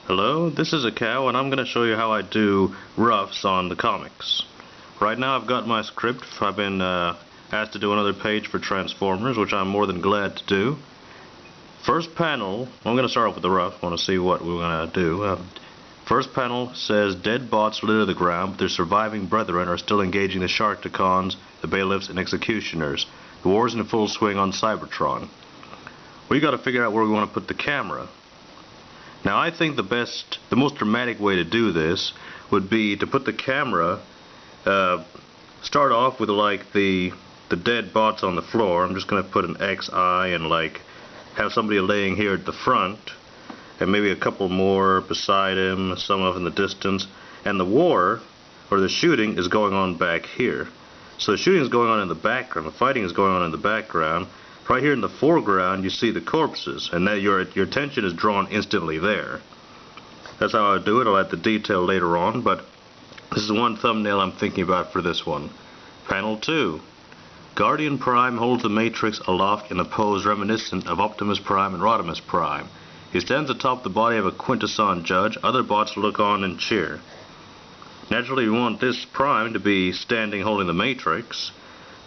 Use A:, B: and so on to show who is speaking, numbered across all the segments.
A: Hello, this is a cow and I'm going to show you how I do roughs on the comics. Right now I've got my script. I've been asked to do another page for Transformers, which I'm more than glad to do. First panel, I'm going to start off with the rough. I want to see what we're going to do. First panel says, dead bots litter the ground, but their surviving brethren are still engaging the Sharkticons, the bailiffs, and executioners. The war's in full swing on Cybertron. We got to figure out where we want to put the camera. Now I think the most dramatic way to do this would be to put the camera, start off with like the dead bots on the floor. I'm just going to put an XI and like have somebody laying here at the front and maybe a couple more beside him, some off in the distance, and the war, or the shooting, is going on back here. So the shooting is going on in the background, the fighting is going on in the background. Right here in the foreground you see the corpses, and then your attention is drawn instantly there. That's how I do it. I'll add the detail later on, but this is one thumbnail I'm thinking about for this one. Panel 2. Guardian Prime holds the Matrix aloft in a pose reminiscent of Optimus Prime and Rodimus Prime. He stands atop the body of a Quintesson judge. Other bots look on and cheer. Naturally, we want this Prime to be standing holding the Matrix.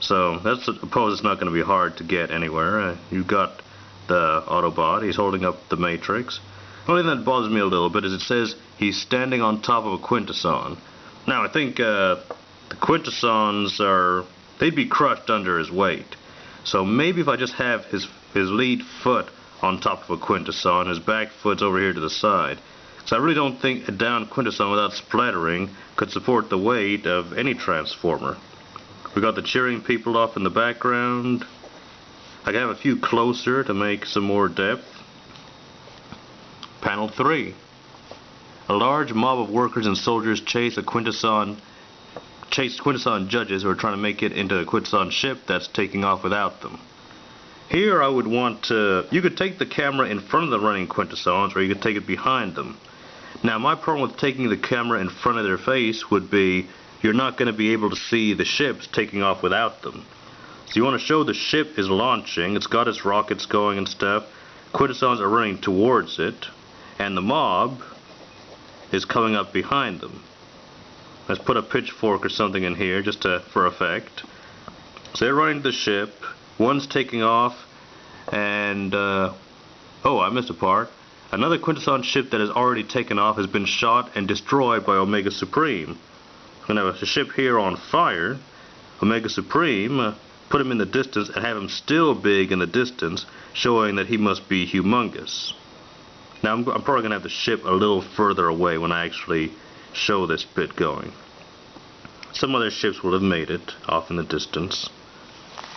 A: So that's a pose that's not going to be hard to get anywhere. You've got the Autobot, he's holding up the Matrix. The only thing that bothers me a little bit is it says he's standing on top of a Quintesson. Now I think the Quintessons they'd be crushed under his weight. So maybe if I just have his lead foot on top of a Quintesson, his back foot's over here to the side. So I really don't think a down Quintesson without splattering could support the weight of any Transformer. We got the cheering people off in the background. I can have a few closer to make some more depth. Panel 3. A large mob of workers and soldiers chase Quintesson judges who are trying to make it into a Quintesson ship that's taking off without them. Here I would want to, you could take the camera in front of the running Quintessons, or you could take it behind them. Now my problem with taking the camera in front of their face would be you're not going to be able to see the ships taking off without them. So you want to show the ship is launching, it's got its rockets going and stuff, Quintessons are running towards it, and the mob is coming up behind them. Let's put a pitchfork or something in here just for effect. So they're running the ship, one's taking off, and oh, I missed a part. Another Quintesson ship that has already taken off has been shot and destroyed by Omega Supreme. We're going to have a ship here on fire, Omega Supreme, put him in the distance and have him still big in the distance, showing that he must be humongous. Now I'm probably going to have the ship a little further away when I actually show this bit going. Some other ships will have made it off in the distance.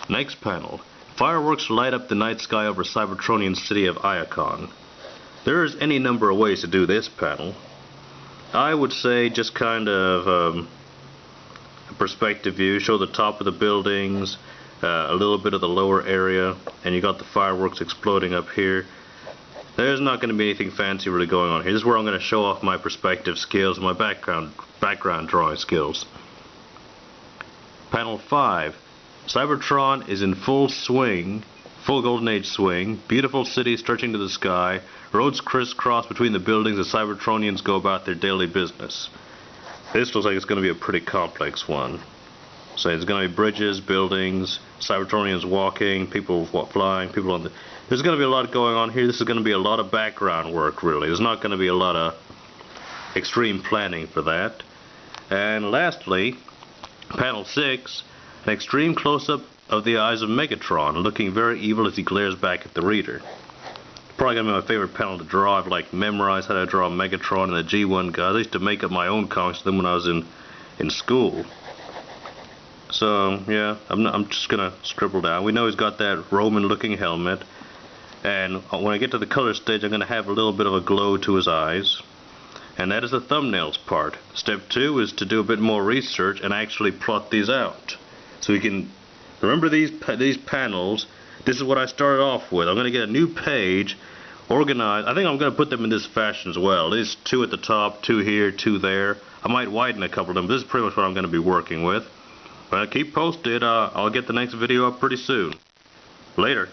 A: Next panel. Fireworks light up the night sky over Cybertronian city of Iacon. There's any number of ways to do this panel. I would say just kind of a perspective view, show the top of the buildings, a little bit of the lower area, and you got the fireworks exploding up here. There's not going to be anything fancy really going on here. This is where I'm going to show off my perspective skills, my background drawing skills. Panel 5. Cybertron is in full swing, full Golden Age swing, beautiful city stretching to the sky, roads crisscross between the buildings as Cybertronians go about their daily business. This looks like it's going to be a pretty complex one. So there's going to be bridges, buildings, Cybertronians walking, people flying, people on the... There's going to be a lot going on here. This is going to be a lot of background work, really. There's not going to be a lot of extreme planning for that. And lastly, panel 6, an extreme close-up of the eyes of Megatron, looking very evil as he glares back at the reader. Probably going to be my favorite panel to draw. I've like memorized how to draw Megatron and the G1 guys. I used to make up my own comics of them when I was in school. So yeah, I'm just gonna scribble down. We know he's got that Roman-looking helmet, and when I get to the color stage, I'm gonna have a little bit of a glow to his eyes, and that is the thumbnails part. Step 2 is to do a bit more research and actually plot these out, so we can remember these panels. This is what I started off with. I'm going to get a new page, organized. I think I'm going to put them in this fashion as well. There's 2 at the top, 2 here, 2 there. I might widen a couple of them, but this is pretty much what I'm going to be working with. But keep posted. I'll get the next video up pretty soon. Later.